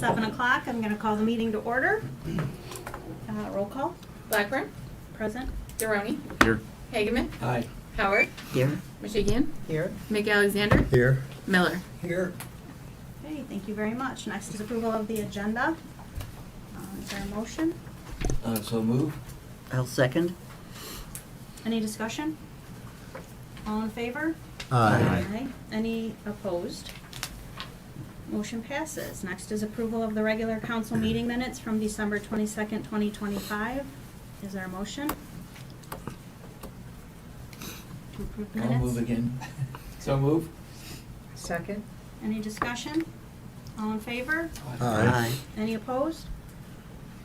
7 o'clock. I'm going to call the meeting to order. Roll call. Blackburn, Present. Deroni, Here. Hageman, Aye. Howard, Here. Michigan, Here. McAlexander, Here. Miller. Here. Okay, thank you very much. Next is approval of the agenda. Is there a motion? So move. I'll second. Any discussion? All in favor? Aye. Any opposed? Motion passes. Next is approval of the regular council meeting minutes from December 22nd, 2025. Is there a motion? To approve the I'll minutes? move again. So move. Second. Any discussion? All in favor? Aye. Any opposed?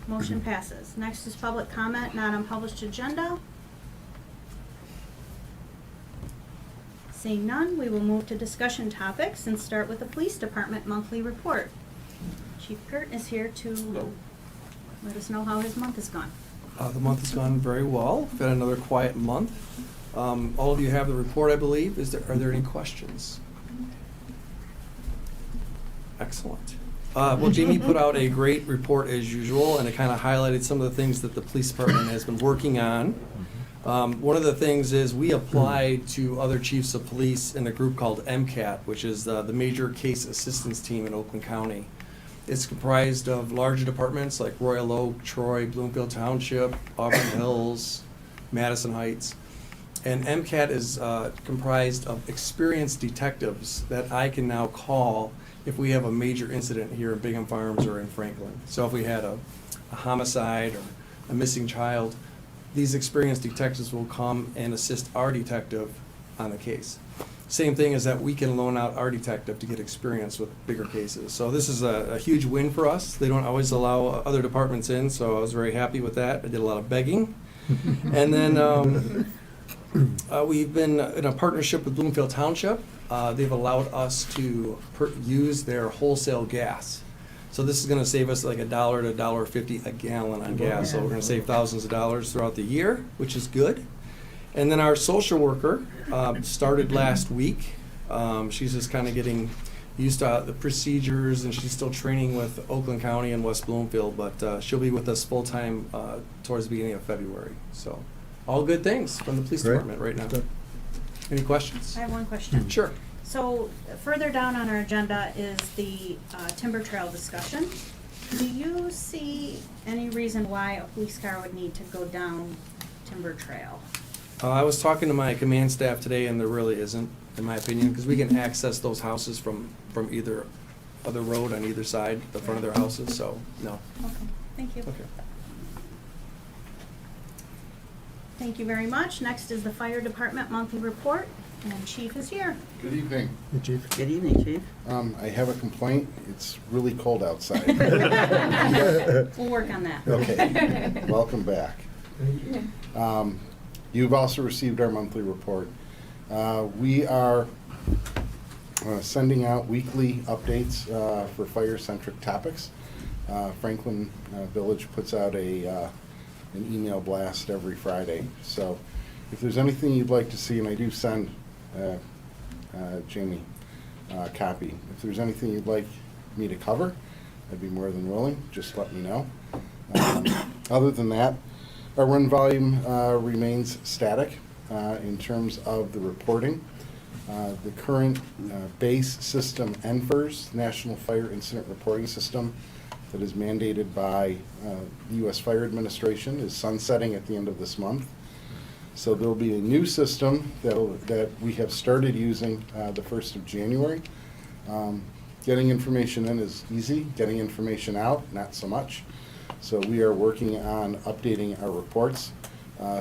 Motion passes. Next is public comment, not on published agenda. Seeing none, we will move to discussion topics and start with the Police Department monthly report. Chief Kurt is here to let us know how his month has gone. The month has gone very well. We've had another quiet month. All of you have the report, I believe. Are there any questions? Excellent. Well, Jamie put out a great report as usual, and it kind of highlighted some of the things that the police department has been working on. One of the things is we applied to other chiefs of police in a group called MCAT, which is the Major Case Assistance Team in Oakland County. It's comprised of larger departments like Royal Oak, Troy, Bloomfield Township, Auburn Hills, Madison Heights. And MCAT is comprised of experienced detectives that I can now call if we have a major incident here in Bingham Farms or in Franklin. So if we had a homicide or a missing child, these experienced detectives will come and assist our detective on the case. Same thing is that we can loan out our detective to get experience with bigger cases. So this is a huge win for us. They don't always allow other departments in, so I was very happy with that. I did a lot of begging. And then we've been in a partnership with Bloomfield Township. They've allowed us to use their wholesale gas. So this is going to save us like $1 to $1.50 a gallon on gas. So we're going to save thousands of dollars throughout the year, which is good. And then our social worker started last week. She's just kind of getting used to the procedures, and she's still training with Oakland County and West Bloomfield, but she'll be with us full-time towards the beginning of February. So all good things from the police department right now. Any questions? I have one question. Sure. So further down on our agenda is the timber trail discussion. Do you see any reason why a police car would need to go down timber trail? I was talking to my command staff today, and there really isn't, in my opinion, because we can access those houses from either other road on either side, the front of their houses, so no. Okay, thank you. Okay. Thank you very much. Next is the Fire Department monthly report, and Chief is here. Good evening. Good evening, Chief. I have a complaint. It's really cold outside. We'll work on that. Okay, welcome back. You've also received our monthly report. We are sending out weekly updates for fire-centric topics. Franklin Village puts out an email blast every Friday. So if there's anything you'd like to see, and I do send Jamie a copy, if there's anything you'd like me to cover, I'd be more than willing. Just let me know. Other than that, our run volume remains static in terms of the reporting. The current base system, NFIRS, National Fire Incident Reporting System, that is mandated by the U.S. Fire Administration, is sunsetting at the end of this month. So there'll be a new system that we have started using the 1st of January. Getting information in is easy, getting information out, not so much. So we are working on updating our reports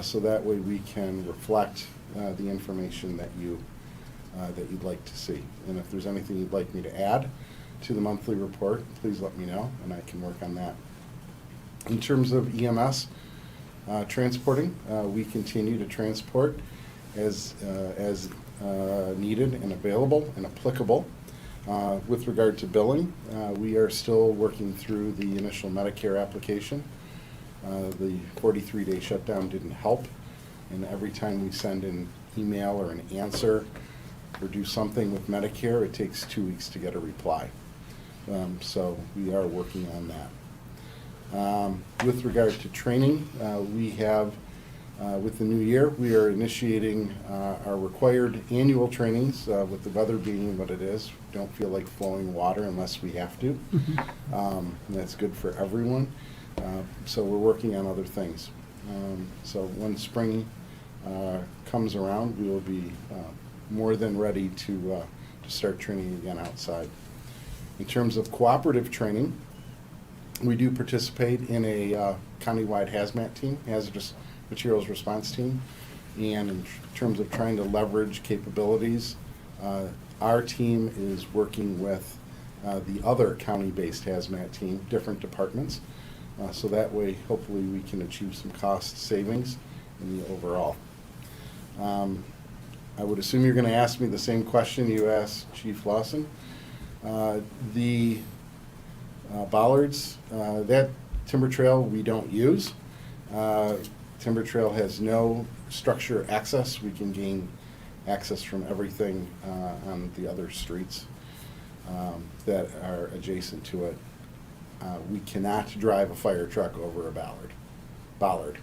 so that way we can reflect the information that you'd like to see. And if there's anything you'd like me to add to the monthly report, please let me know, and I can work on that. In terms of EMS transporting, we continue to transport as needed and available and applicable. With regard to billing, we are still working through the initial Medicare application. The 43-day shutdown didn't help, and every time we send an email or an answer or do something with Medicare, it takes 2 weeks to get a reply. So we are working on that. With regard to training, we have, with the new year, we are initiating our required annual trainings, with the weather being what it is. Don't feel like flowing water unless we have to. And that's good for everyone. So we're working on other things. So when spring comes around, we will be more than ready to start training again outside. In terms of cooperative training, we do participate in a countywide hazmat team, hazardous materials response team. And in terms of trying to leverage capabilities, our team is working with the other county-based hazmat team, different departments. So that way, hopefully, we can achieve some cost savings in the overall. I would assume you're going to ask me the same question you asked Chief Lawson. The bollards, that timber trail we don't use. Timber trail has no structure access. We can gain access from everything on the other streets that are adjacent to it. We cannot drive a fire truck over a bollard.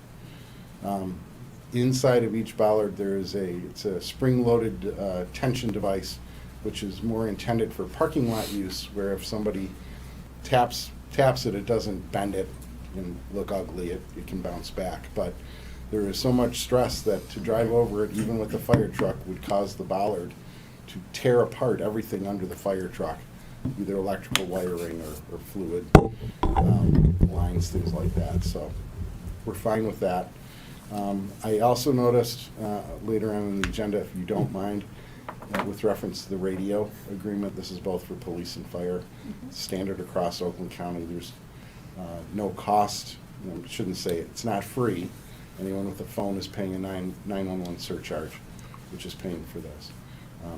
Inside of each bollard, there is it's a spring-loaded tension device, which is more intended for parking lot use, where if somebody taps it, it doesn't bend it and look ugly. It can bounce back. But there is so much stress that to drive over it, even with the fire truck, would cause the bollard to tear apart everything under the fire truck, either electrical wiring or fluid lines, things like that. So we're fine with that. I also noticed later on in the agenda, if you don't mind, with reference to the radio agreement, this is both for police and fire, standard across Oakland County. There's no cost. I shouldn't say it's not free. Anyone with a phone is paying a 911 surcharge, which is paying for this.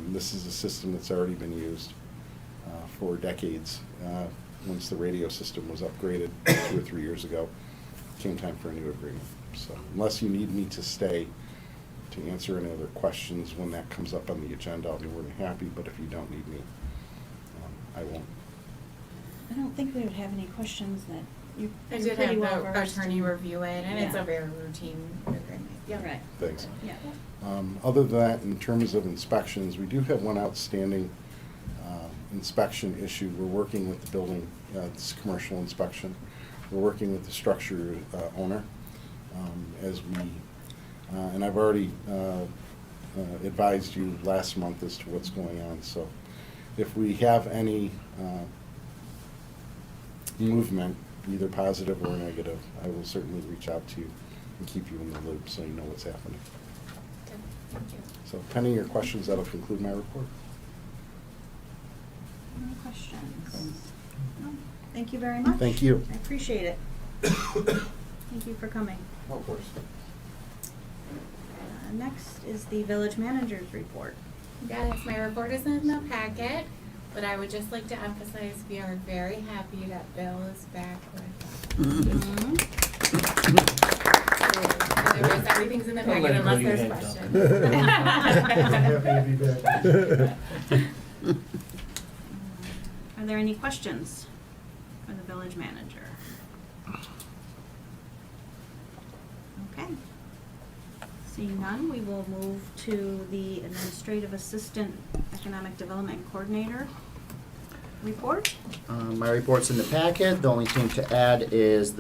This is a system that's already been used for decades. Once the radio system was upgraded 2 or 3 years ago, it came time for a new agreement. So unless you need me to stay to answer any other questions when that comes up on the agenda, I'll be more than happy, but if you don't need me, I won't. I don't think we would have any questions that you. I did pretty have well the versed attorney in. review it, and it's Yeah. a very routine agreement. Yeah. Right. Thanks. Yeah. Other than that, in terms of inspections, we do have one outstanding inspection issue. We're working with the building, it's commercial inspection. We're working with the structure owner as we, and I've already advised you last month as to what's going on. So if we have any movement, either positive or negative, I will certainly reach out to you and keep you in the loop so you know what's happening. Good. Thank you. So pending your questions, that'll conclude my report. Any questions? No. Thank you very much. Thank you. I appreciate it. Thank you for coming. Of course. Next is the village manager's report. Yes, my report is in the packet, but I would just like to emphasize we are very happy that Bill is back with us. Otherwise, everything's in the Don't packet let unless anybody there's head questions. Are there any questions for the village manager? Okay. Seeing none, we will move to the Administrative Assistant Economic Development Coordinator report. My report's in the packet. The only thing to add is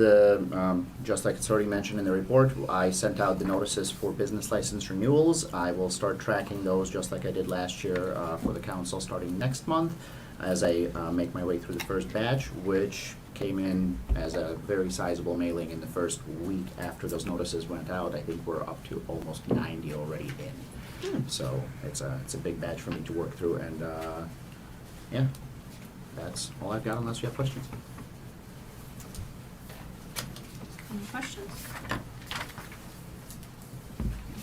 just like it's already mentioned in the report, I sent out the notices for business license renewals. I will start tracking those just like I did last year for the council starting next month as I make my way through the first batch, which came in as a very sizable mailing in the first week after those notices went out. I think we're up to almost 90 already in. So it's a big batch for me to work through, and yeah. That's all I've got unless you have questions. Any questions?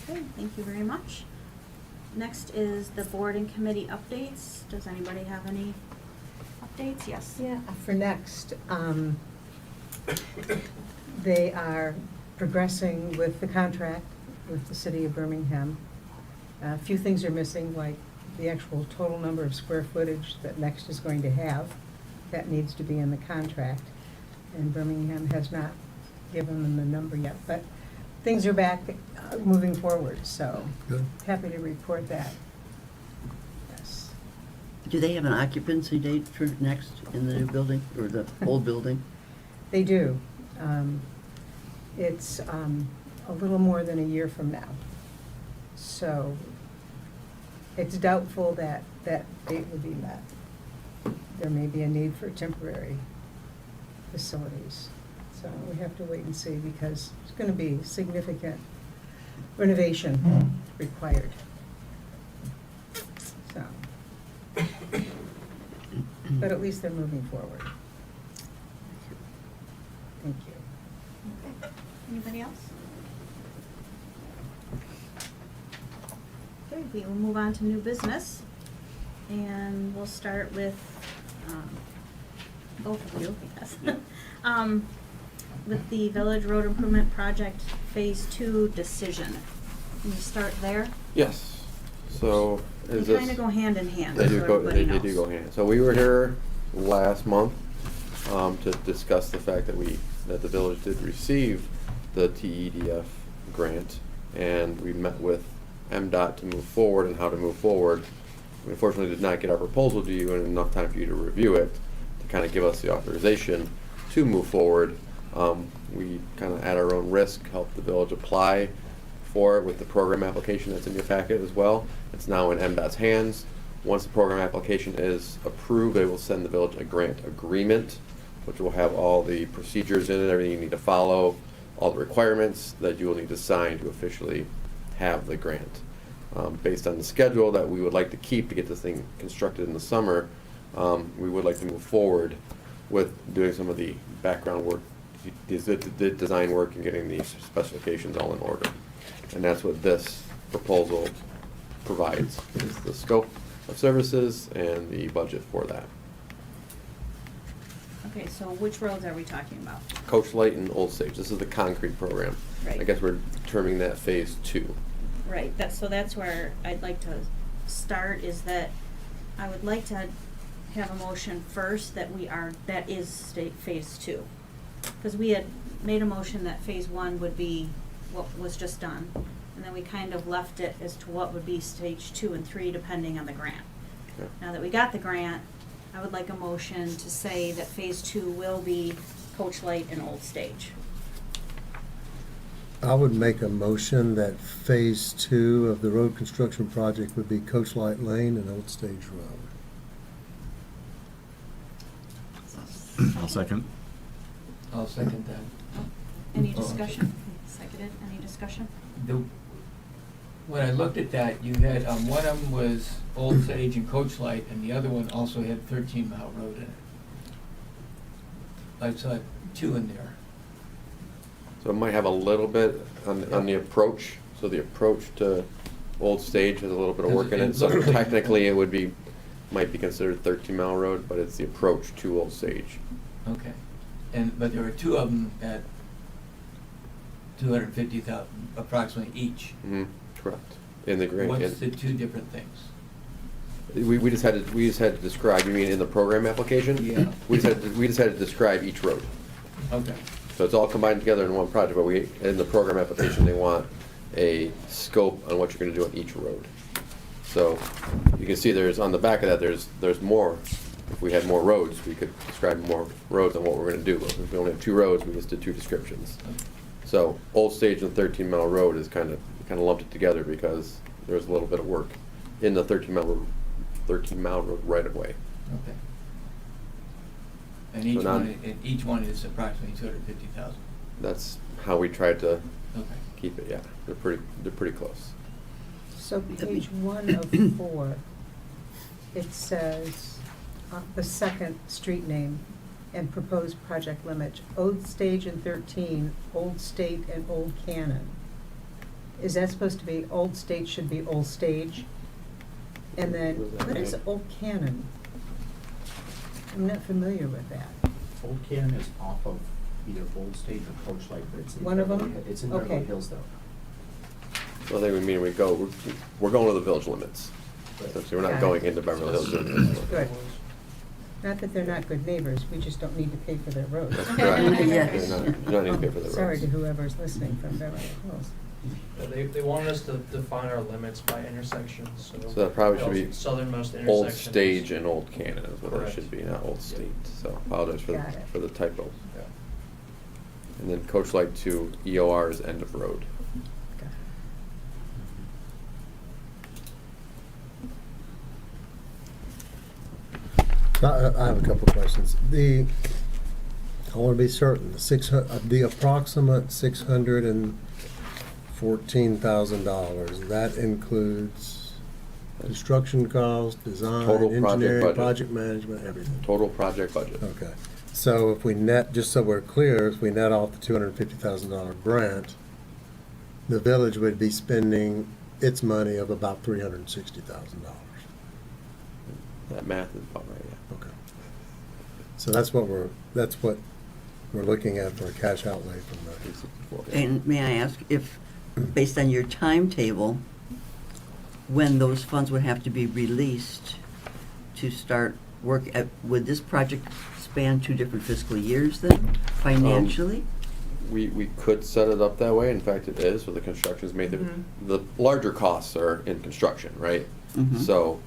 Okay, thank you very much. Next is the board and committee updates. Does anybody have any updates? Yes. Yeah, for next, they are progressing with the contract with the city of Birmingham. A few things are missing, like the actual total number of square footage that Next is going to have. that needs to be in the contract. And Birmingham has not given them the number yet, but things are back, moving forward, so Good. happy to report that. Yes. Do they have an occupancy date for next in the new building or the old building? They do. It's a little more than a year from now. So it's doubtful that that date will be met. There may be a need for temporary facilities. So we have to wait and see because it's going to be significant renovation required. So, but at least they're moving forward. Thank you. Okay. Anybody else? Okay, we will move on to new business. And we'll start with, both of you, yes. With the Village Road Improvement Project Phase 2 decision. Can you start there? Yes. So is They this? kind of go hand in hand, They so do go. everybody They knows. do go hand. So we were here last month to discuss the fact that the village did receive the TEDF grant, and we met with MDOT to move forward and how to move forward. We unfortunately did not get our proposal to you in enough time for you to review it to kind of give us the authorization to move forward. We kind of at our own risk helped the village apply for it with the program application that's in your packet as well. It's now in MDOT's hands. Once the program application is approved, they will send the village a grant agreement, which will have all the procedures in it, everything you need to follow, all the requirements that you will need to sign to officially have the grant. Based on the schedule that we would like to keep to get this thing constructed in the summer, we would like to move forward with doing some of the background work, the design work, and getting the specifications all in order. And that's what this proposal provides, is the scope of services and the budget for that. Okay, so which roads are we talking about? Coach Light and Old Stage, this is the concrete program. Right. I guess we're terming that Phase 2. Right, so that's where I'd like to start, is that I would like to have a motion first that that is Phase 2. Because we had made a motion that Phase 1 would be what was just done, and then we kind of left it as to what would be Stage 2 and 3 depending on the grant. Okay. Now that we got the grant, I would like a motion to say that Phase 2 will be Coach Light and Old Stage. I would make a motion that Phase 2 of the road construction project would be Coach Light Lane and Old Stage Road. I'll second. I'll second that. Any Oh. discussion? Seconded, any discussion? When I looked at that, you had, one of them was Old Sage and Coach Light, and the other one also had 13 Mile Road in it. I saw two in there. So it might have a little bit on the approach. So the approach to Old Stage has a little bit of work in it. So technically it might be considered 13 Mile Road, but it's the approach to Old Stage. Okay. But there were two of them at 250,000 approximately each. Mm-hmm. Correct. In the grant. What's the two different things? We just had to describe. You mean in the program application? Yeah. We just had to describe each road. Okay. So it's all combined together in one project. But in the program application they want a scope on what you're going to do on each road. So you can see there's on the back of that there's more. If we had more roads, we could describe more roads on what we're going to do. But if we only have two roads, we just did two descriptions. So Old Stage and 13 Mile Road is kind of lumped it together because there's a little bit of work in the 13 Mile Road right of way. Okay. And each one is approximately 250,000. That's how we tried to Okay. keep it. Yeah, they're pretty close. So page 1 of 4, it says, the second street name and proposed project limit, Old Stage and 13, Old State and Old Cannon. Is that supposed to be Old State should be Old Stage? And then, what is Old Cannon? I'm not familiar with that. Old Cannon is off of either Old Stage or Coach Light, but it's in One of them? Beverly- It's in Okay. Beverly Hills though. So I think we mean we're going to the village limits. Essentially, we're not Got it. going into Beverly Hills. Good. Not that they're not good neighbors, we just don't need to pay for their roads. That's correct. Yes. You're not need to pay for the roads. Sorry to whoever's listening from Beverly Hills. They wanted us to define our limits by intersections, so. So that probably should be Southernmost intersection. Old Stage and Old Cannon is what it Correct. should be, not Old State. So apologize Got it. for the typo. Yeah. And then Coach Light to EOR is end of road. I have a couple of questions. I want to be certain, the approximate $614,000, that includes construction costs, design, Total project engineering, budget. project management, everything? Total project budget. Okay. So if we net, just so we're clear, if we net off the $250,000 grant, the village would be spending its money of about $360,000. That math is about right, yeah. Okay. So that's what we're looking at for a cash outlay from the, 364, yeah. And may I ask if, based on your timetable, when those funds would have to be released to start work at, would this project span 2 different fiscal years then, financially? We could set it up that way. In fact, it is, so the construction's made, the larger costs are in construction, right? Mhm. So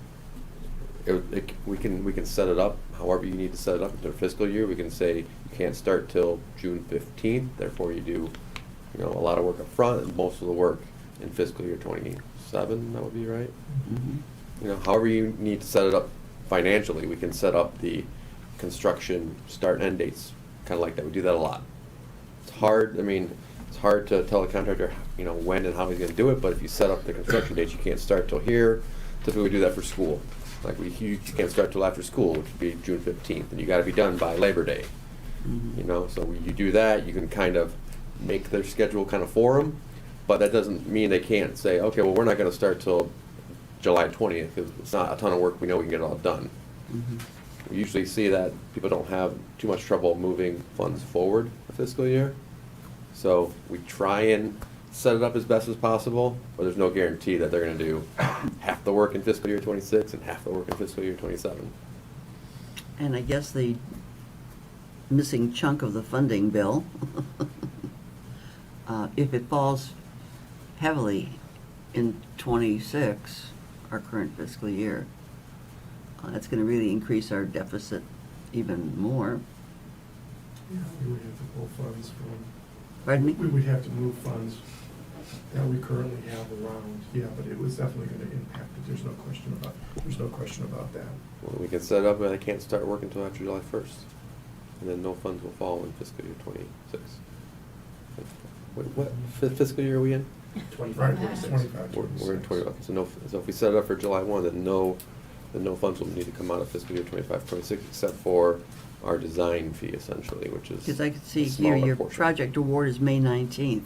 we can set it up however you need to set it up into a fiscal year. We can say you can't start till June 15th, therefore you do, a lot of work up front and most of the work in fiscal year 27, that would be right. Mhm. However you need to set it up financially, we can set up the construction start and end dates, kind of like that. We do that a lot. It's hard to tell a contractor, when and how he's gonna do it, but if you set up the construction dates, you can't start till here. Typically, we do that for school. Like you can't start till after school, which would be June 15th, and you gotta be done by Labor Day. Mhm. So you do that, you can kind of make their schedule kind of for them, but that doesn't mean they can't say, okay, well, we're not gonna start till July 20th, because it's not a ton of work, we know we can get it all done. Mhm. We usually see that people don't have too much trouble moving funds forward a fiscal year. So we try and set it up as best as possible, but there's no guarantee that they're gonna do half the work in fiscal year 26 and half the work in fiscal year 27. And I guess the missing chunk of the funding bill, if it falls heavily in 26, our current fiscal year, that's going to really increase our deficit even more. Yeah, we would have to pull funds from, Pardon me? we would have to move funds that we currently have around, yeah, but it was definitely gonna impact it, there's no question about that. Well, we can set it up where they can't start work until after July 1st, and then no funds will fall in fiscal year 26. What fiscal year are we in? 25, 26. We're in 21. So if we set it up for July 1, then no funds will need to come out of fiscal year 25, 26, except for our design fee essentially, which is Because I could see a here smaller your portion. project award is May 19th.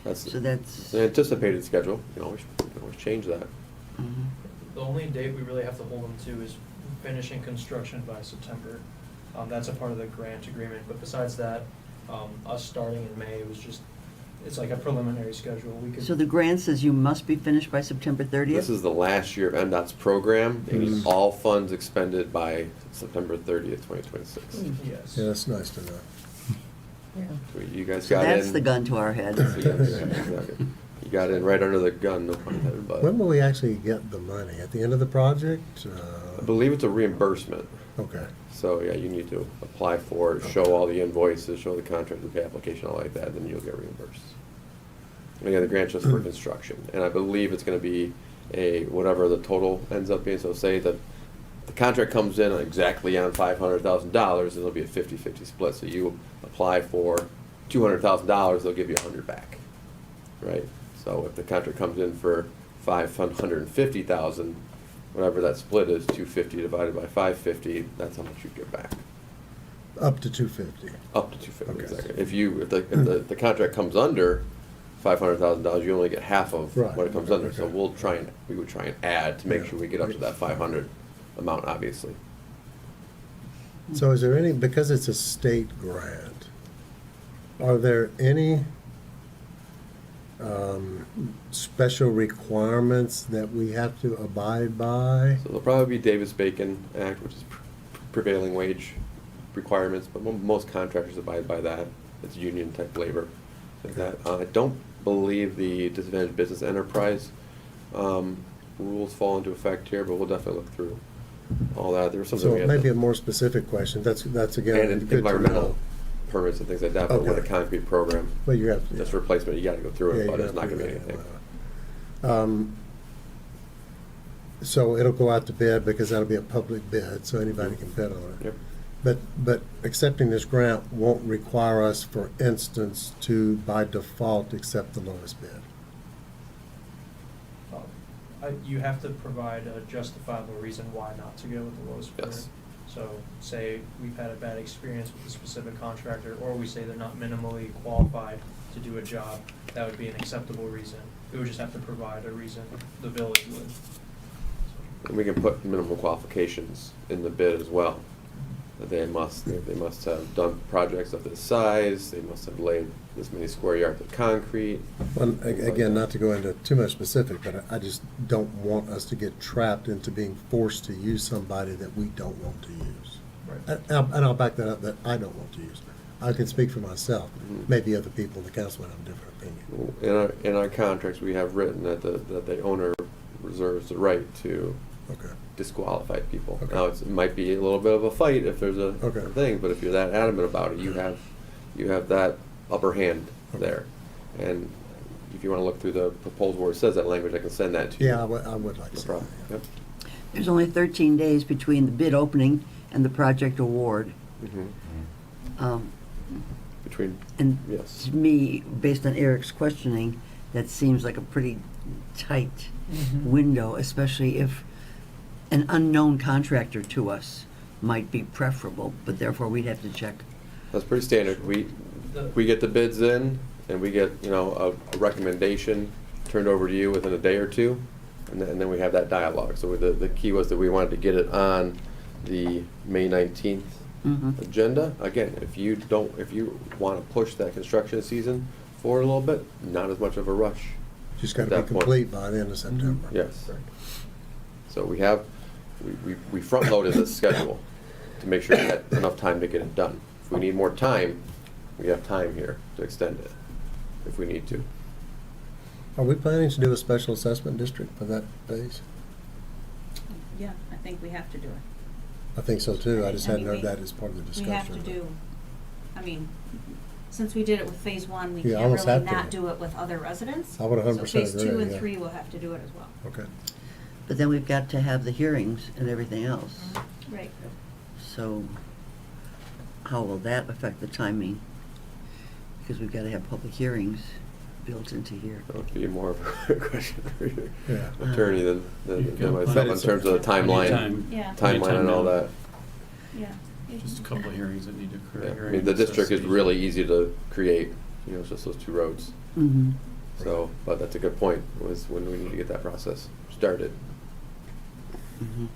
That's So that's. the anticipated schedule. You can always change that. Mhm. The only date we really have to hold them to is finishing construction by September. That's a part of the grant agreement, but besides that, us starting in May, it's like a preliminary schedule. We could. So the grant says you must be finished by September 30th? This is the last year of MDOT's program. They need all funds expended by September 30th, 2026. Yes. yeah, that's nice to know. Yeah. So you guys So got in. that's the gun to our head. So exactly. You got in right under the gun, no pun intended, but. When will we actually get the money? At the end of the project? I believe it's a reimbursement. Okay. So, yeah, you need to apply for it, show all the invoices, show the contract, the pay application, all like that, then you'll get reimbursed. And again, the grant's just for construction, and I believe it's gonna be whatever the total ends up being, so say that the contract comes in exactly on $500,000, it'll be a 50-50 split, so you apply for $200,000, they'll give you $100 back, right? So if the contract comes in for $550,000, whatever that split is, 250 divided by 550, that's how much you get back. Up to 250. Up to 250, Okay. exactly. If the contract comes under $500,000, you only get half of Right. what it comes under. So Okay. we would try and add to make Yeah. sure we get up to that 500 amount, obviously. So is there any, because it's a state grant, are there any special requirements that we have to abide by? So there'll probably be Davis-Bacon Act, which is prevailing wage requirements, but most contractors abide by that. It's union type labor, like that. I don't believe the disadvantaged business enterprise rules fall into effect here, but we'll definitely look through all that. There was something we So had maybe to- a more specific question, that's again, and good to environmental know. permits and things like that, but with a Okay. concrete program, But you have, just replacement, you gotta go through yeah, it, you but it's have not to gonna be do anything. that. So it'll go out to bid because that'll be a public bid, so anybody can bid on it. Yep. But accepting this grant won't require us, for instance, to by default accept the lowest bid. You have to provide a justifiable reason why not to go with the lowest bidder. Yes. So say we've had a bad experience with a specific contractor, or we say they're not minimally qualified to do a job, that would be an acceptable reason. We would just have to provide a reason, the village would. And we can put minimum qualifications in the bid as well. That they must have done projects of this size, they must have laid this many square yards of concrete. Well, things like again, that. not to go into too much specific, but I just don't want us to get trapped into being forced to use somebody that we don't want to use. Right. And I'll back that up, that I don't want to use. I can speak for myself. Mhm. Maybe other people in the council would have a different opinion. In our contracts, we have written that the owner reserves the right to Okay. disqualify people. Okay. Now, it might be a little bit of a fight if there's a Okay. thing, but if you're that adamant about it, you have that upper hand Okay. there. And if you want to look through the proposal where it says that language, I can send that to you. Yeah, I would like to No see problem. that. Yep. There's only 13 days between the bid opening and the project award. Mhm. Um, Between, And yes. to me, based on Eric's questioning, that seems like a pretty tight window, especially if an unknown contractor to us might be preferable, but therefore we'd have to check. That's pretty standard. We get the bids in, and we get, a recommendation turned over to you within a day or two, and then we have that dialogue. So the key was that we wanted to get it on the May 19th Mhm. agenda. Again, if you want to push that construction season forward a little bit, not as much of a rush. Just got At to be that point. complete by the end of September. Yes. So we front-loaded this schedule to make sure we had enough time to get it done. If we need more time, we have time here to extend it, if we need to. Are we planning to do a special assessment district for that phase? Yeah, I think we have to do it. I think so too. I just I hadn't mean, heard that as part of the We discussion. have to do, I mean, since we did it with phase one, we Yeah, can't almost really have to. not do it with other residents. I would 100% So phase two agree, and yeah. three will have to do it as well. Okay. But then we've got to have the hearings and everything else. Right. So how will that affect the timing? Because we've got to have public hearings built into here. That would be more of a question for your Yeah. attorney than myself in terms of the timeline, Yeah. timeline and all that. Yeah. Just a couple of hearings that need to occur. Yeah, I mean, the district is really easy to create, it's just those two roads. Mm-hmm. So, but that's a good point, was when we need to get that process started. Mm-hmm.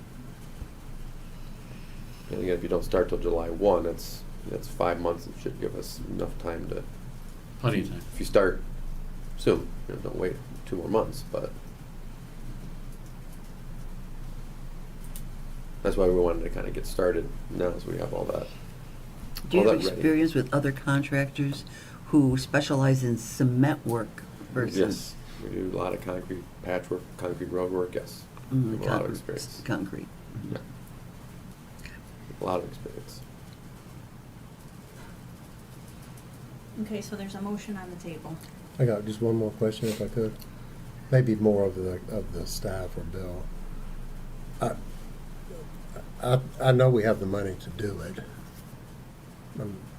And again, if you don't start till July 1, that's 5 months. It should give us enough time to, Plenty of time. if you start soon, don't wait 2 more months, but that's why we wanted to kind of get started now, so we have all that. Do you all have that ready. experience with other contractors who specialize in cement work versus? Yes, we do a lot of concrete patchwork, concrete road work, yes. We have a lot of concrete- experience. Concrete. Yeah. A lot of experience. Okay, so there's a motion on the table. I got just one more question, if I could. Maybe more of the staff or Bill. I know we have the money to do it.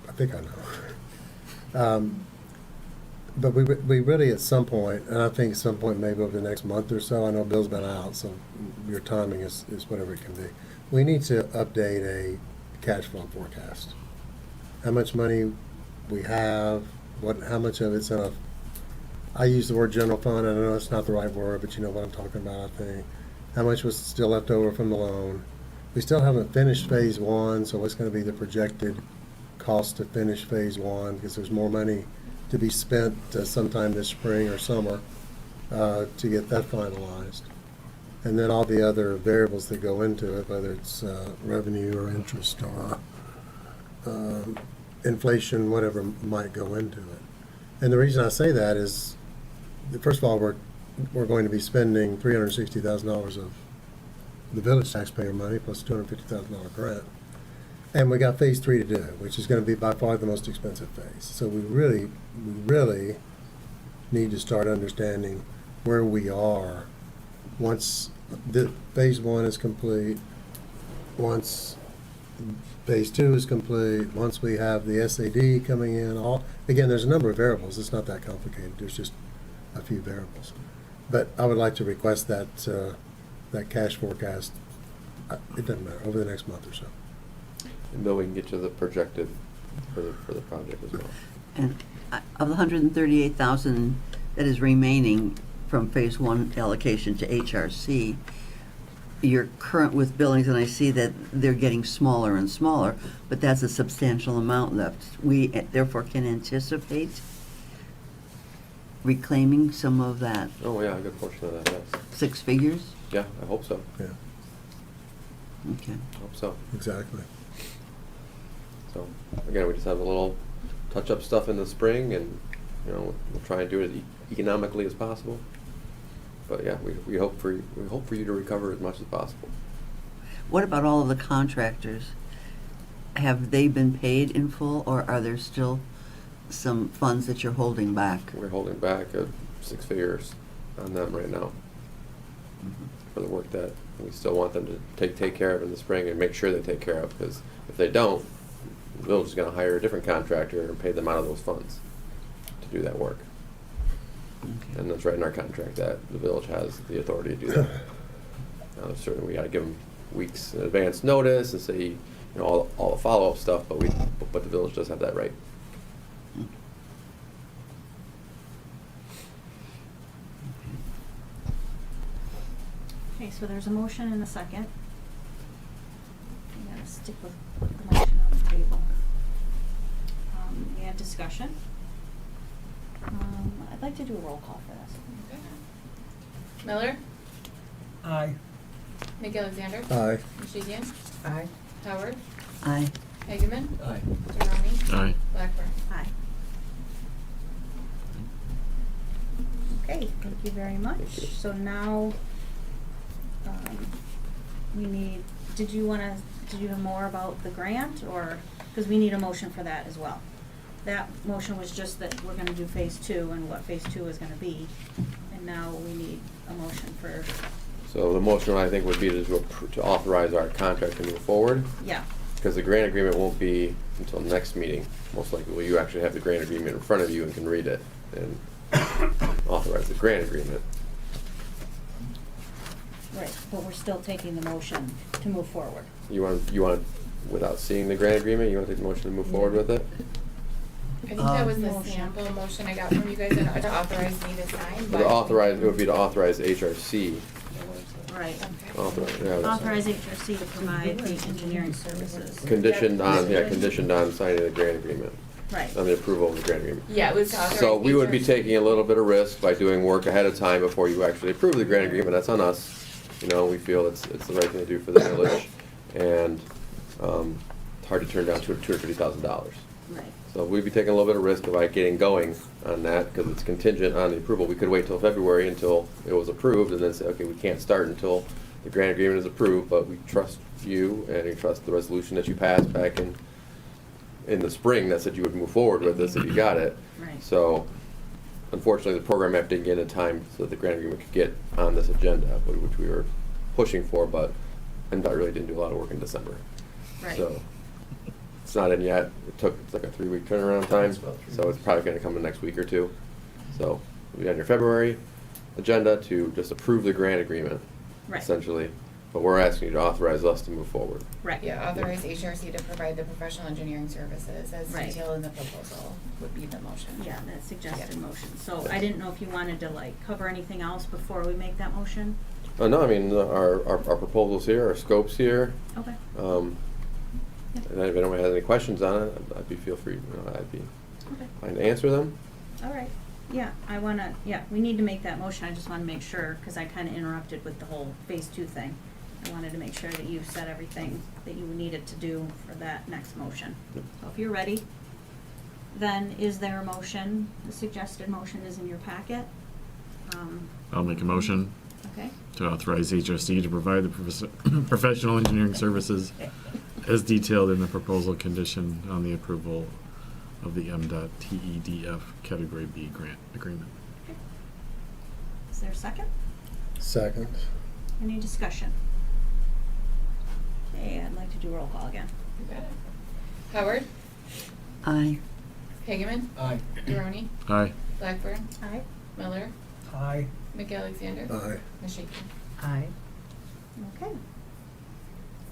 I think I know. But we really, at some point, and I think at some point maybe over the next month or so, I know Bill's been out, so your timing is whatever it can be. We need to update a cash flow forecast. How much money we have, how much of it's in a, I use the word general fund, I know it's not the right word, but you know what I'm talking about, I think. How much was still left over from the loan? We still haven't finished phase one, so what's gonna be the projected cost to finish phase one? Because there's more money to be spent sometime this spring or summer to get that finalized. and then all the other variables that go into it, whether it's revenue or interest or inflation, whatever might go into it. And the reason I say that is, first of all, we're going to be spending $360,000 of the village taxpayer money plus $250,000 grant. And we got phase 3 to do, which is going to be by far the most expensive phase. So we really need to start understanding where we are once the phase 1 is complete, once phase 2 is complete, once we have the SAD coming in. Again, there's a number of variables. It's not that complicated. There's just a few variables. But I would like to request that cash forecast, it doesn't matter, over the next month or so. And Bill, we can get you the projected for the project as well. And of the 138,000 that is remaining from phase 1 allocation to HRC, you're current with billings, and I see that they're getting smaller and smaller, but that's a substantial amount left. We therefore can anticipate reclaiming some of that Oh, yeah, a good portion of that, yes. 6 figures? Yeah, I hope so. Yeah, Okay. I hope so. exactly. So, again, we just have a little touch-up stuff in the spring, and, we'll try and do it as economically as possible. But yeah, we hope for you to recover as much as possible. What about all of the contractors? Have they been paid in full, or are there still some funds that you're holding back? We're holding back 6 figures on them right now for the work that we still want them to take care of in the spring and make sure they take care of, because if they don't, the village is going to hire a different contractor and pay them out of those funds to do that work. Okay. And that's right in our contract that the village has the authority to do that. Now, certainly we got to give them weeks in advance notice and say, all the follow-up stuff, but the village does have that right. Okay, so there's a motion and a second. We gotta stick with the motion on the table. We had discussion. I'd like to do a roll call for this. Miller, Aye. McAlexander. Aye. Michigan, Aye. Howard, Aye. Hageman, Aye. Jerome, Aye. Blackburn. Aye. Okay, thank you very much. Thank you. So now, we need, did you have more about the grant, or, because we need a motion for that as well. That motion was just that we're gonna do phase 2 and what phase 2 is gonna be, and now we need a motion for, So the motion, I think, would be to authorize our contract to move forward, yeah, because the grant agreement won't be until next meeting. Most likely, well, you actually have the grant agreement in front of you and can read it and authorize the grant agreement. right, but we're still taking the motion to move forward. You want, without seeing the grant agreement, you want to take the motion to move forward with it? I think that was the Motion. sample motion I got from you guys to authorize me to sign, but. It would be to authorize HRC. Right. Okay. Authorize HRC to provide the engineering services. Conditioned on signing the grant agreement, Right, on the approval of the grant agreement. Yeah, it was to authorize. So we would be HRC. taking a little bit of risk by doing work ahead of time before you actually approve the grant agreement. That's on us. We feel it's the right thing to do for the village, and it's hard to turn down $250,000. right. So we'd be taking a little bit of risk by getting going on that, because it's contingent on the approval. We could wait till February until it was approved, and then say, okay, we can't start until the grant agreement is approved, but we trust you, and we trust the resolution that you passed back in the spring that said you would move forward with this if you got it. Right. So unfortunately, the program map didn't get in time so that the grant agreement could get on this agenda, which we were pushing for, but NDOT really didn't do a lot of work in December. Right. So it's not in yet. It's like a 3-week turnaround time, It's about 3 so it's weeks. probably gonna come in next week or two. So it'll be on your February agenda to just approve the grant agreement, Right. essentially. But we're asking you to authorize us to move forward. Right. Yeah, authorize HRC to provide the professional engineering services as Right. detailed in the proposal would be the motion. Yeah, that suggested Yeah. motion. So I didn't know if you wanted to cover anything else before we make that motion? No, I mean, our proposals here, our scopes here. Okay. And if anyone has any questions on it, I'd be feel free, I'd be Okay. fine to answer them. All right. Yeah, we need to make that motion, I just wanna make sure, cause I kinda interrupted with the whole phase 2 thing. I wanted to make sure that you said everything that you needed to do for that next motion. So if you're ready, then is there a motion? The suggested motion is in your packet. I'll make a motion Okay, to authorize HSD to provide the professional engineering services as detailed in the proposal condition on the approval of the MDOT TEDF Category B grant agreement. is there a second? Second. Any discussion? Okay, I'd like to do roll call again. You got it. Howard, Aye. Hageman, Aye. Garoni, Aye. Blackburn, Aye. Miller, Aye. McAlexander, Aye. Mashiki. Aye. Okay.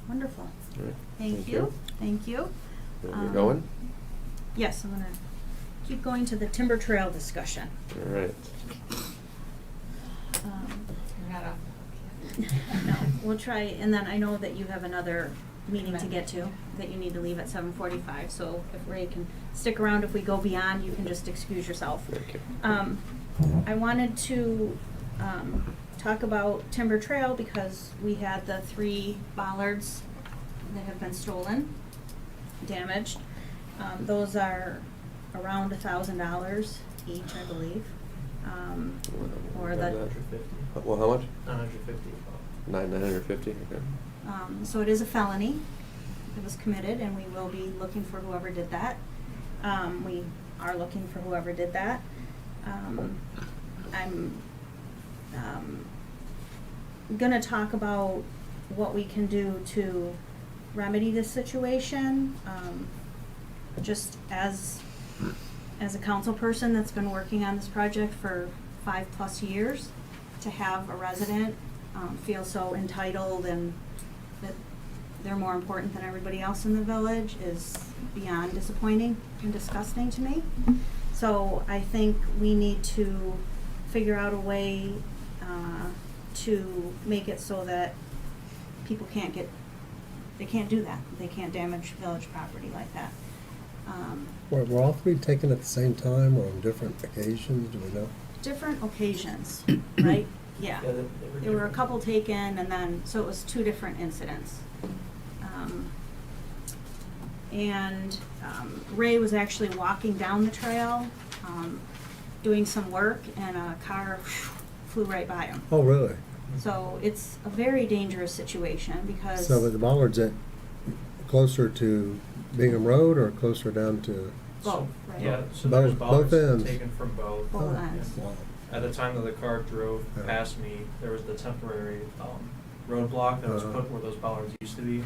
Wonderful. All right. Thank you. Thank you. You're Um, going? Yes, I'm gonna keep going to the timber trail discussion. All right. You're not off the hook yet. No, we'll try, and then I know that you have another meeting to get to, that you need to leave at 7:45, so if Ray can stick around, if we go beyond, you can just excuse yourself. Okay. I wanted to, talk about Timber Trail because we had the 3 bollards that have been stolen, damaged. Those are around $1,000 each, I believe. Or the, 950. Well, how much? 950. 950. Okay. So it is a felony. It was committed, and we will be looking for whoever did that. We are looking for whoever did that. I'm gonna talk about what we can do to remedy this situation. Just as a council person that's been working on this project for 5+ years, to have a resident feel so entitled and that they're more important than everybody else in the village is beyond disappointing and disgusting to me. So I think we need to figure out a way to make it so that people they can't do that. They can't damage village property like that. Were all 3 taken at the same time or on different occasions, do we know? Different occasions, right? Yeah. Yeah, There were a couple taken, and then, so it was 2 different incidents. Ray was actually walking down the trail, doing some work, and a car flew right by him. Oh, really? So it's a very dangerous situation because. So the bollards at closer to Bingham Road or closer down to? Both, right? Yeah, so there's Both bollards ends. taken from both. Both Oh, ends. wow. At the time that the car drove Yeah. past me, there was the temporary roadblock that was Uh-huh. put where those bollards used to be.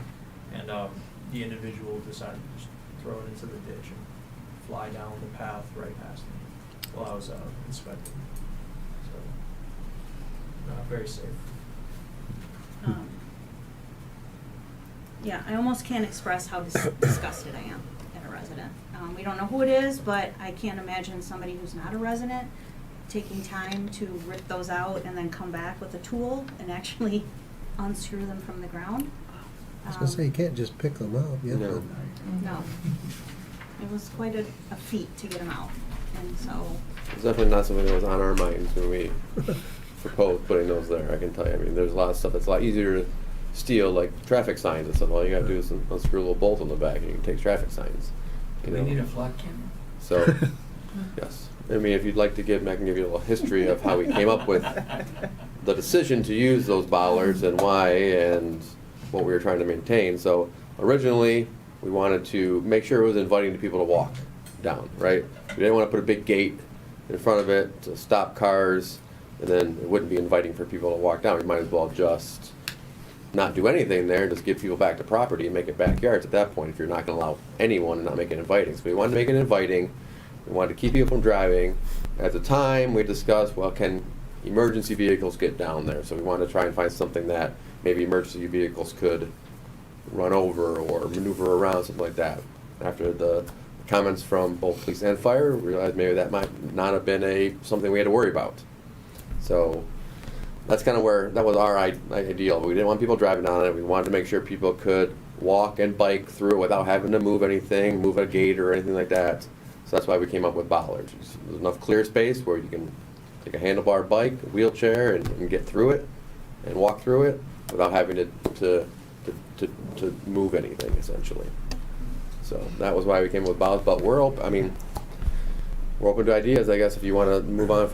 And the individual decided to just throw it into the ditch and fly down the path right past me while I was inspecting. So, not very safe. Yeah, I almost can't express how disgusted I am at a resident. We don't know who it is, but I can't imagine somebody who's not a resident taking time to rip those out and then come back with a tool and actually unscrew them from the ground. I was gonna say, you can't just pick them up, you know? No. It was quite a feat to get them out, and so, It's definitely not something that was on our minds when we proposed putting those there, I can tell you. I mean, there's a lot of stuff that's a lot easier to steal, like traffic signs and stuff. All you gotta do is unscrew a little bolt on the back and you can take traffic signs. You We know? need a flock camera. So, yes. I mean, if you'd like to give, I can give you a little history of how we came up with the decision to use those bollards and why and what we were trying to maintain. So originally, we wanted to make sure it was inviting to people to walk down, right? We didn't want to put a big gate in front of it to stop cars, and then it wouldn't be inviting for people to walk down. We might as well just not do anything there and just get people back to property and make it backyards at that point if you're not going to allow anyone and not make it inviting. So we wanted to make it inviting. We wanted to keep people from driving. At the time, we discussed, well, can emergency vehicles get down there? So we wanted to try and find something that maybe emergency vehicles could run over or maneuver around, something like that. After the comments from both police and fire, we realized maybe that might not have been something we had to worry about. So that's kind of where, that was our ideal. We didn't want people driving down it. We wanted to make sure people could walk and bike through without having to move anything, move a gate or anything like that. So that's why we came up with bollards. There's enough clear space where you can take a handlebar bike, a wheelchair, and get through it and walk through it without having to move anything, essentially. So that was why we came up with bollards. But we're open to ideas, I guess, if you want to move on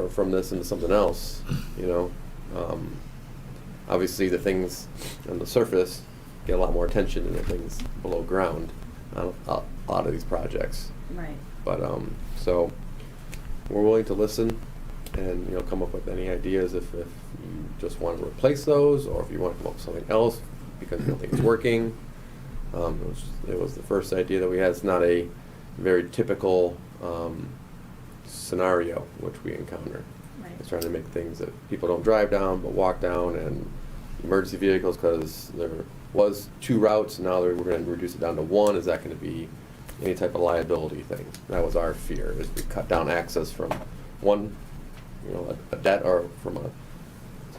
from this into something else, you know. Obviously, the things on the surface get a lot more attention than the things below ground on a lot of these projects. Right. But so we're willing to listen and, you know, come up with any ideas if you just want to replace those, or if you want to come up with something else because you don't think it's working. It was the first idea that we had. It's not a very typical scenario which we encounter. Right. It's trying to make things that people don't drive down but walk down, and emergency vehicles, because there was 2 routes, now we're going to reduce it down to 1. Is that going to be any type of liability thing? That was our fear, is we cut down access from one, you know, a dead, or from a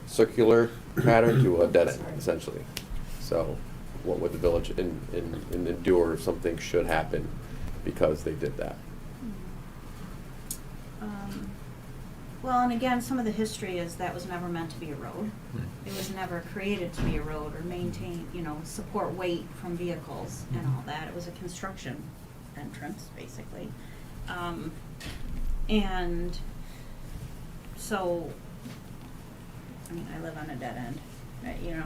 circular pattern to a dead end, essentially. So what would the village endure if something should happen because they did that? Well, and again, some of the history is that was never meant to be a road. It was never created to be a road or maintain, you know, support weight from vehicles and all that. It was a construction entrance, basically. And so, I mean, I live on a dead end, right, you know.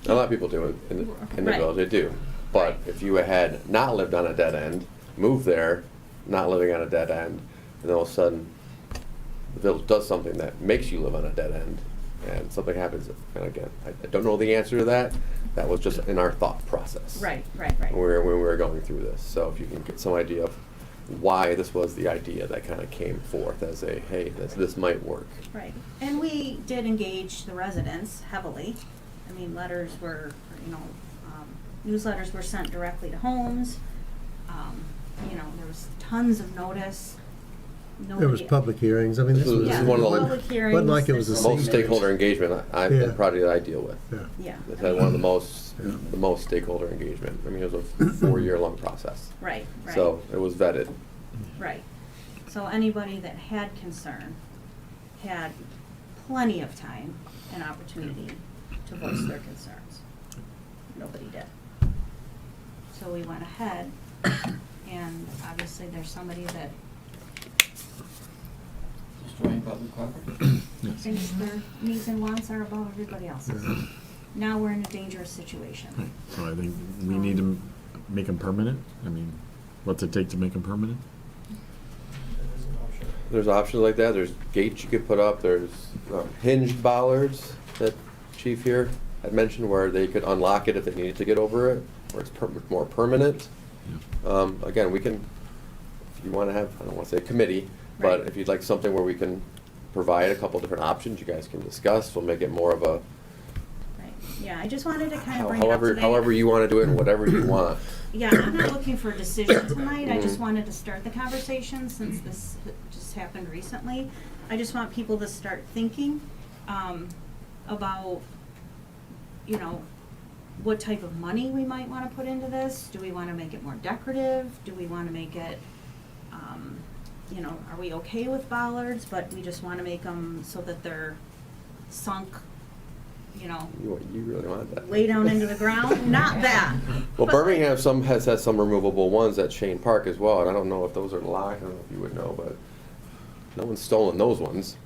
A lot of people do in the Right. village, they do. But Right. if you had not lived on a dead end, moved there, not living on a dead end, and all of a sudden the village does something that makes you live on a dead end, and something happens, and again, I don't know the answer to that. That was just in our thought process. Right. When we were going through this. So if you can get some idea of why this was the idea that kind of came forth as a, hey, this might work. Right, and we did engage the residents heavily. I mean, letters were, you know, newsletters were sent directly to homes. You know, there was tons of notice. There was public hearings. I mean, this was. This is one of the public hearings. Wasn't like it was a there's- Most secret. stakeholder engagement I've Yeah. been probably that I deal with. Yeah. Yeah. It's had one of the most stakeholder engagement. I mean, it was a 4-year-long process. Right. So it was vetted. Right. So anybody that had concern had plenty of time and opportunity to voice their concerns. Nobody did. So we went ahead, and obviously there's somebody that Destroying public property. thinks their needs and wants are above everybody else's. Now we're in a dangerous situation. Right. So I think we need to make them permanent. I mean, what's it take to make them permanent? That is an option. There's options like that. There's gates you could put up. There's hinged bollards that Chief here had mentioned, where they could unlock it if they needed to get over it, where it's more permanent. Yeah. Again, we can, if you want to have, I don't want to say committee, but Right. if you'd like something where we can provide a couple different options, you guys can discuss. We'll make it more of a, Right. Yeah, I just wanted to kind of bring it up today. however you want to do it and whatever you want. Yeah, I'm not looking for a decision tonight, I just Mhm. wanted to start the conversation since this just happened recently. I just want people to start thinking, about, you know, what type of money we might wanna put into this. Do we wanna make it more decorative? Do we wanna make it, you know, are we okay with bollards, but we just wanna make them so that they're sunk, you know, You really want that. lay down into the ground? Not that. Well, but Birmingham has some removable ones at Shane Park as well, and I don't know if those are locked. I don't know if you would know, but no one's stolen those ones.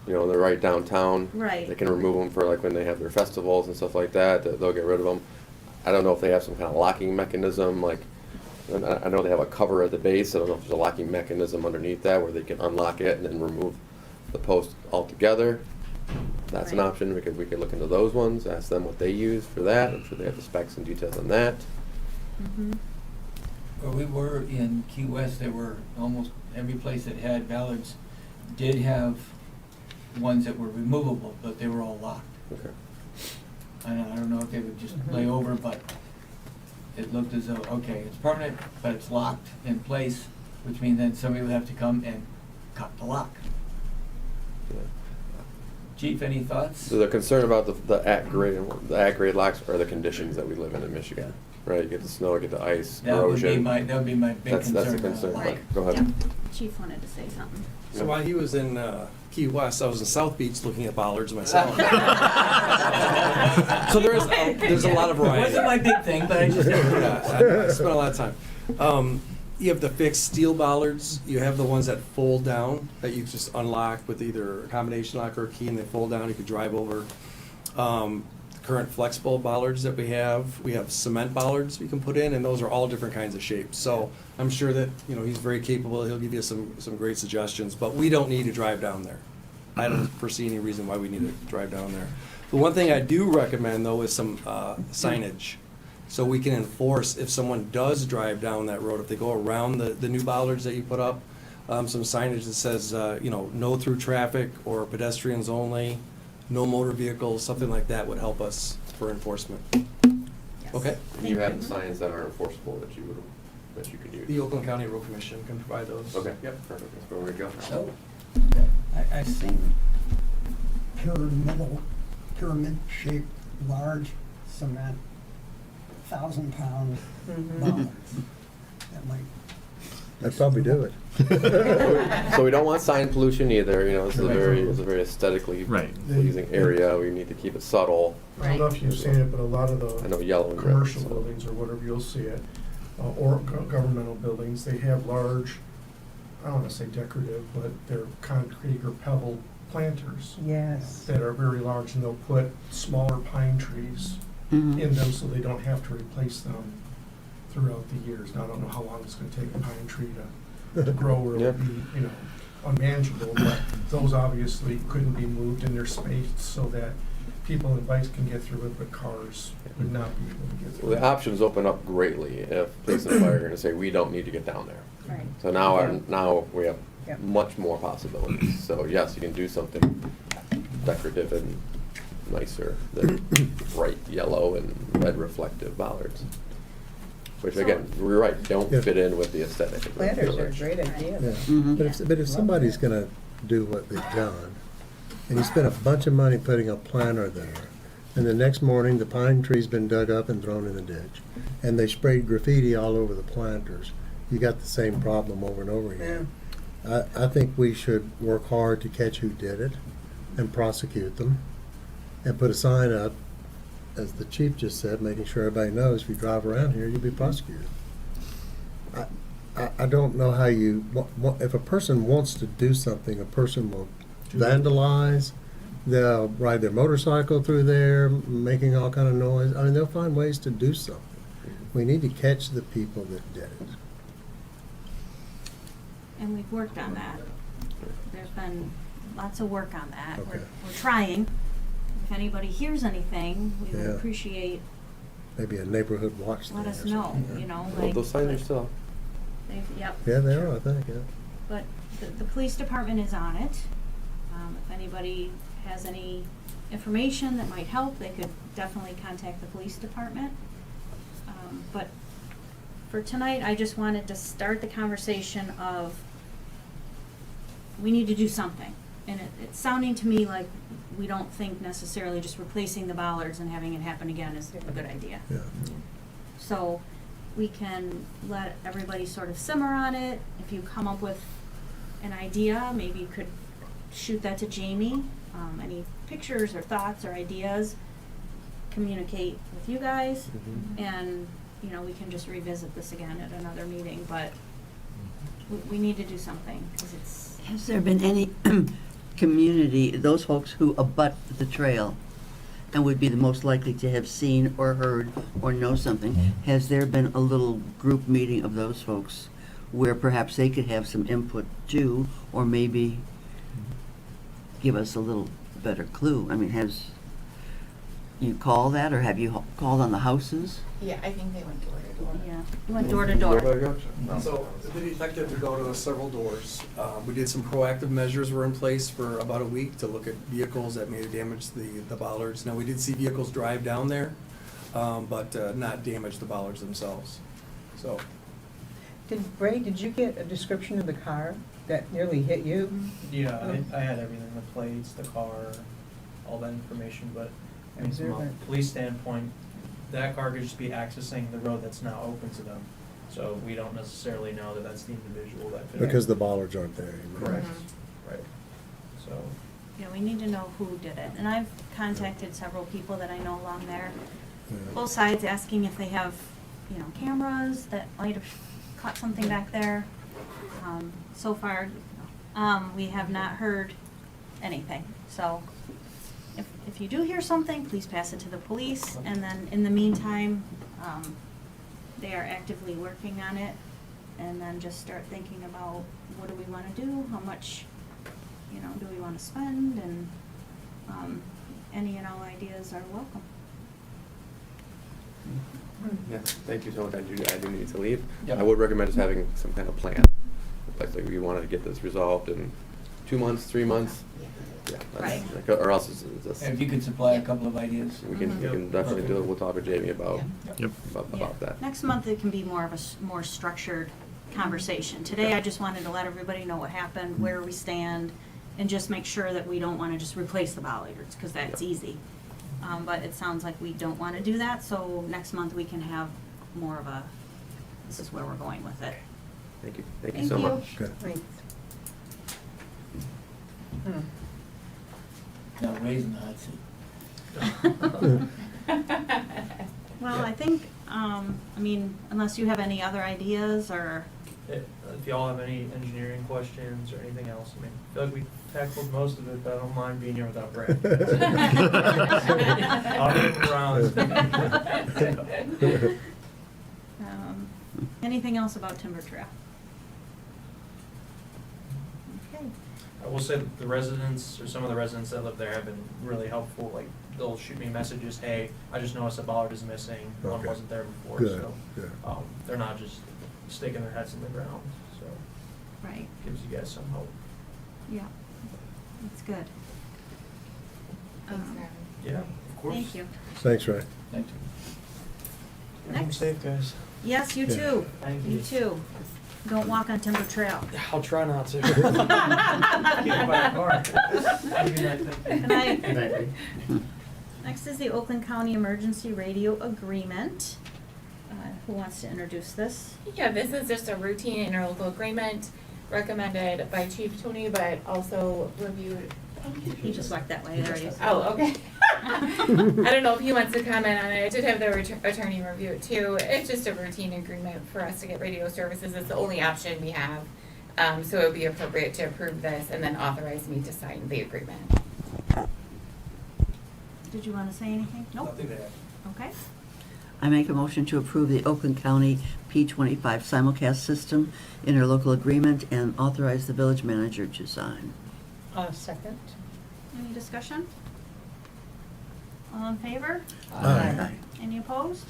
You know, they're right downtown. Right. They can remove them for like when they have their festivals and stuff like that. They'll get rid of them. I don't know if they have some kind of locking mechanism. Like, I know they have a cover at the base. I don't know if there's a locking mechanism underneath that where they can unlock it and then remove the post altogether. That's an Right. option. We could look into those ones. Ask them what they use for that. I'm sure they have the specs and details on that. Mhm. Where we were in Key West, there were almost every place that had bollards did have ones that were removable, but they were all locked. Okay. I don't know if they would just lay over, but it looked as though, okay, it's permanent, but it's locked in place, which means then somebody would have to come and cut the lock. Yeah. Chief, any thoughts? So the concern about the at-grade locks are the conditions that we live in Michigan, Right, you get the snow, you get the ice, That would be erosion. that would be my big That's concern. the concern, Right. but go ahead. Yep. Chief wanted to say something. So while he was in Key West, I was in South Beach looking at bollards myself. So there's a lot of It variety. wasn't my big thing, but I just. Yeah, I spent a lot of time. You have the fixed steel bollards. You have the ones that fold down that you just unlock with either a combination lock or a key, and they fold down. You could drive over. Current flexible bollards that we have cement bollards we can put in, and those are all different kinds of shapes. So I'm sure that he's very capable. He'll give you some great suggestions, but we don't need to drive down there. I don't foresee any reason why we need to drive down there. The one thing I do recommend though is some signage, so we can enforce if someone does drive down that road. If they go around the new bollards that you put up, some signage that says no through traffic or pedestrians only. No motor vehicles, something like that would help us for enforcement. Yes. Okay? You have the signs that are enforceable that you could use. The Oakland County Road Commission can provide those. Okay. Yep. Perfect, that's where we go. Oh. I've seen pyramid-shaped, large cement, 1,000-pound bollards. That might. I'd probably do it. So we don't want sign pollution either, this is a very aesthetically Right. Pleasing area, we need to keep it subtle. I don't know if you've seen it, but a lot of I the know yellow and red. commercial so- buildings or whatever, you'll see it, or governmental buildings, they have large, I don't want to say decorative, but they're concrete or pebble planters Yes. that are very large, and they'll put smaller pine trees Mhm. in them so they don't have to replace them throughout the years. Now, I don't know how long it's gonna take a pine tree to grow or it'll Yeah. be, unmanageable, but those obviously couldn't be moved in their space so that people and bikes can get through it, but cars would not be able to get through Well, it. the options open up greatly if police and fire are gonna say, we don't need to get down there. Right. So now we have Yep. much more possibilities. So yes, you can do something decorative and nicer than bright yellow and red reflective bollards. Which again, we're right, don't Yeah. fit in with the aesthetic of the Planters are a village. great idea. Yeah. Mhm. But if somebody's gonna do what they've done, and you spend a bunch of money putting a planter there, and the next morning, the pine tree's been dug up and thrown in the ditch, and they sprayed graffiti all over the planters, you got the same problem over and over again. I think we should work hard to catch who did it and prosecute them, and put a sign up, as the chief just said, making sure everybody knows if you drive around here, you'll be prosecuted. I don't know how if a person wants to do something, a person will vandalize, they'll ride their motorcycle through there, making all kind of noise. I mean, they'll find ways to do something. We need to catch the people that did it. And we've worked on that. There's been lots of work on that. Okay. We're trying. If anybody hears anything, we would Yeah. appreciate, Maybe a neighborhood watch thing let or us something, know, yeah. Well, those signs are still up. Yep. Yeah, they are, I think, yeah. But the police department is on it. If anybody has any information that might help, they could definitely contact the police department. But for tonight, I just wanted to start the conversation of, we need to do something. And it's sounding to me like we don't think necessarily just replacing the bollards and having it happen again is a good idea. Yeah. So we can let everybody sort of simmer on it. If you come up with an idea, maybe you could shoot that to Jamie. Any pictures or thoughts or ideas, communicate with you guys. Mhm. And, we can just revisit this again at another meeting, but we need to do something, because it's, Has there been any community, those folks who abut the trail and would be the most likely to have seen or heard or know something, has there been a little group meeting of those folks where perhaps they could have some input too, or maybe give us a little better clue? I mean, has you called that, or have you called on the houses? Yeah, I think they went door to door. yeah, we went door to door. So the detective would go to several doors. We did some proactive measures were in place for about a week to look at vehicles that may have damaged the bollards. Now, we did see vehicles drive down there, but not damage the bollards themselves. So, Ray, did you get a description of the car that nearly hit you? Yeah, I had everything, the plates, the car, all that information, but I mean, from a Observant. police standpoint, that car could just be accessing the road that's now open to them. So we don't necessarily know that that's the individual that could. Because the bollards aren't there anymore. Correct, right. So, Yeah, we need to know who did it. And I've contacted several people that I know along there, Yeah. both sides, asking if they have, you know, cameras that might have caught something back there. So far, we have not heard anything. So if you do hear something, please pass it to the police. And then in the meantime, they are actively working on it. And then just start thinking about what do we want to do, how much, you know, do we want to spend, and any and all ideas are welcome. Yeah, thank you so much. I do need to leave. Yep. I would recommend just having some kind of plan. Like we wanted to get this resolved in 2 months, 3 months. Yeah, Right. like, or else it's just, If you could supply a couple of ideas. we can definitely do it. We'll talk to Jamie about Yep. about that. Next month, it can be more of a more structured conversation. Today, I just wanted to let everybody know what happened, where we stand, and just make sure that we don't want to just replace the bollards, because that's Yep. easy. But it sounds like we don't want to do that, so next month we can have more of a, this is where we're going with it. Thank you. Thank you Thank so you. much. Good. Thanks. Now raising the hot seat. Well, I think, I mean, unless you have any other ideas, or, if y'all have any engineering questions or anything else, I mean, I feel like we tackled most of it, but I don't mind being here without Brad. I'll move around. anything else about Timber Trail? Okay. I will say that the residents, or some of the residents that live there, have been really helpful. Like, they'll shoot me messages, hey, I just noticed a bollard is missing, one Okay. wasn't there before, Good, so. good. They're not just sticking their heads in the ground, so Right, gives you guys some hope. yeah, that's good. Thanks, Um, Robin. Yeah, of course. Thank you. Thanks, Ray. Thank you. Get home Next. safe, guys. Yes, you Yeah. too. Thank You you. too. Don't walk on Timber Trail. I'll try not to. Keep it by the car. Have a good night, thank you. Good night. Good night, Ray. Next is the Oakland County Emergency Radio Agreement. Who wants to introduce this? Yeah, this is just a routine interlocal agreement recommended by Chief Tony, but also reviewed. He just walked that way, there he is. Oh, okay. I don't know if he wants to comment on it. I did have the attorney review it too. It's just a routine agreement for us to get radio services. It's the only option we have. So it would be appropriate to approve this and then authorize me to sign the agreement. Did you want to say anything? Nope. Nothing to add. Okay. I make a motion to approve the Oakland County P25 simulcast system interlocal agreement and authorize the village manager to sign. Second. Any discussion? All in favor? Aye. Any opposed?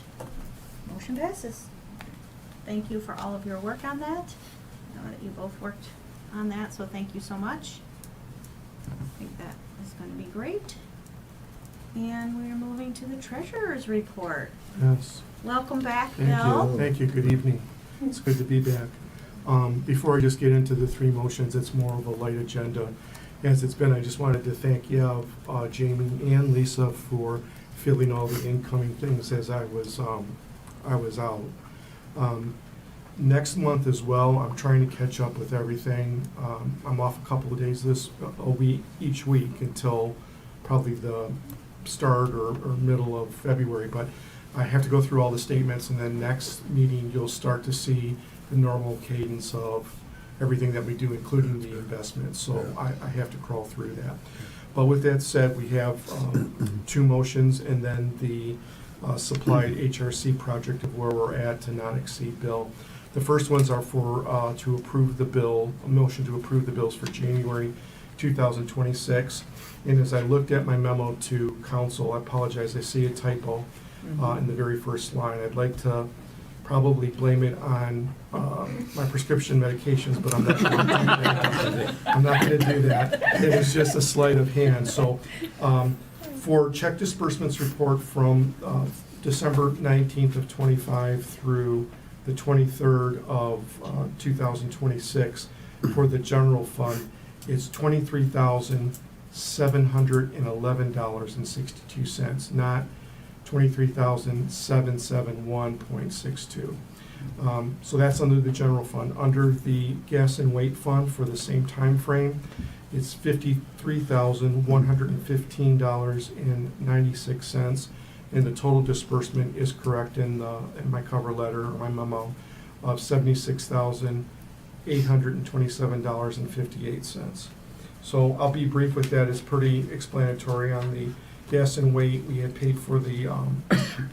Motion passes. Thank you for all of your work on that. I know that you both worked on that, so thank you so much. I think that is going to be great. And we're moving to the treasurer's report. Yes. Welcome back, Thank Bill. you. Thank you. Good evening. It's good to be back. Before I just get into the three motions, it's more of a light agenda. As it's been, I just wanted to thank Yev, Jamie, and Lisa for filling all the incoming things as I was out. Next month as well, I'm trying to catch up with everything. I'm off a couple of days each week until probably the start or middle of February, but I have to go through all the statements, and then next meeting, you'll start to see the normal cadence of everything that we do, including the investments, so I have to crawl through that. But with that said, we have two motions, and then the supplied HRC project of where we're at to not exceed bill. The first ones are for, to approve the bill, a motion to approve the bills for January 2026. And as I looked at my memo to council, I apologize, I see a typo in the very first line. I'd like to probably blame it on my prescription medications, but I'm not going to do that. I'm not going to do that. It was just a sleight of hand. So for check disbursements report from December 19th of 25 through the 23rd of 2026 for the general fund, it's $23,711.62, not $23,771.62. So that's under the general fund. Under the gas and weight fund for the same time frame, it's $53,115.96, and the total disbursement is correct in my cover letter or my memo of $76,827.58. So I'll be brief with that. It's pretty explanatory. On the gas and weight, we had paid for the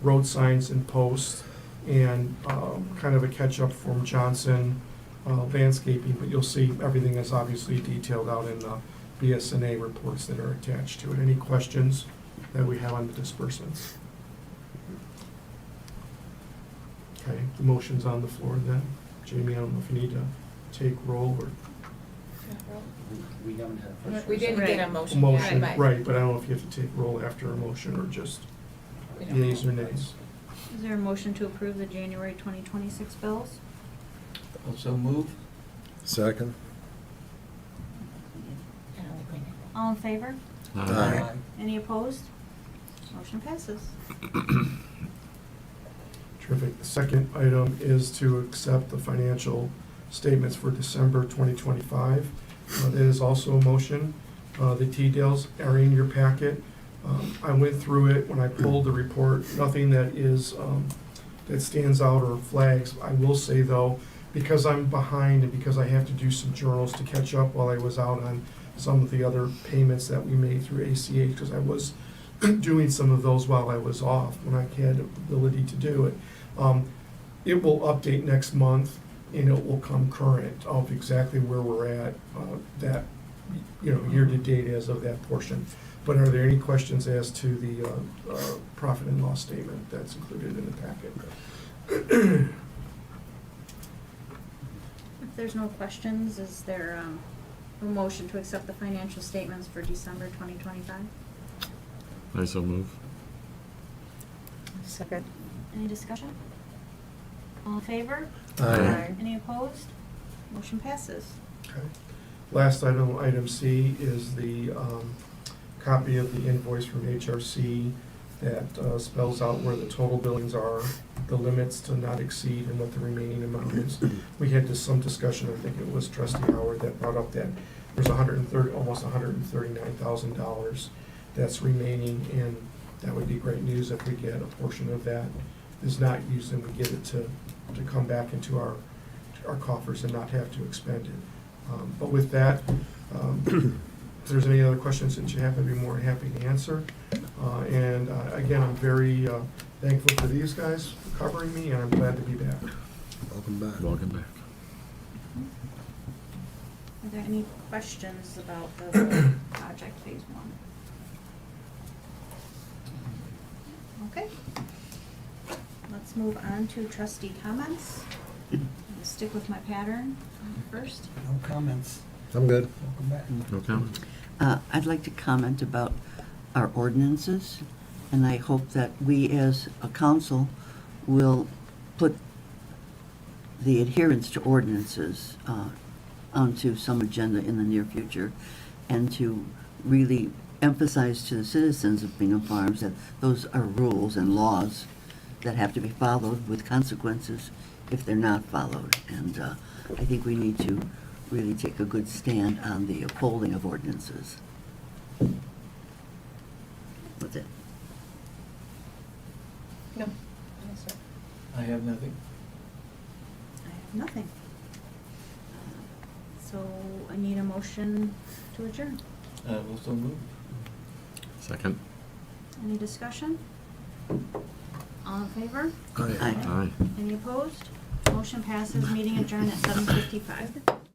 road signs and posts and kind of a catch-up from Johnson landscaping, but you'll see everything is obviously detailed out in the BSNA reports that are attached to it. Any questions that we have on the disbursements? Okay, the motion's on the floor then. Jamie, I don't know if you need to take roll or We haven't had a first. We didn't get a motion motion, yet. right, but I don't know if you have to take roll after a motion or just We don't yeas or know. nays. Is there a motion to approve the January 2026 bills? Also move. Second? All in favor? Aye. Any opposed? Motion passes. Terrific. The second item is to accept the financial statements for December 2025. That is also a motion. The details are in your packet. I went through it when I pulled the report. Nothing that is, that stands out or flags. I will say though, because I'm behind and because I have to do some journals to catch up while I was out on some of the other payments that we made through ACH, because I was doing some of those while I was off when I had the ability to do it. It will update next month and it will come current of exactly where we're at, that, year to date as of that portion. But are there any questions as to the profit and loss statement that's included in the packet? If there's no questions, is there a motion to accept the financial statements for December 2025? I so move. Second. Any discussion? All in favor? Aye. Any opposed? Motion passes. Okay. Last item, item C, is the copy of the invoice from HRC that spells out where the total billings are, the limits to not exceed, and what the remaining amount is. We had some discussion, I think it was Trustee Howard that brought up that there's almost $139,000 that's remaining, and that would be great news if we get a portion of that is not used and we get it to come back into our coffers and not have to expend it. But with that, if there's any other questions that you have, I'd be more than happy to answer. And again, I'm very thankful for these guys for covering me, and I'm glad to be back. Welcome back. Welcome back. Are there any questions about the project phase 1? Okay. Let's move on to trustee comments. I'm gonna stick with my pattern first. No comments. I'm good. Welcome back. No comment? I'd like to comment about our ordinances, and I hope that we as a council will put the adherence to ordinances onto some agenda in the near future, and to really emphasize to the citizens of Bingham Farms that those are rules and laws that have to be followed with consequences if they're not followed. And I think we need to really take a good stand on the upholding of ordinances. That's it. No. I have nothing. I have nothing. So I need a motion to adjourn. Also move. Second. Any discussion? All in favor? Aye. Aye. Aye. Any opposed? Motion passes. Meeting adjourned at 7:55.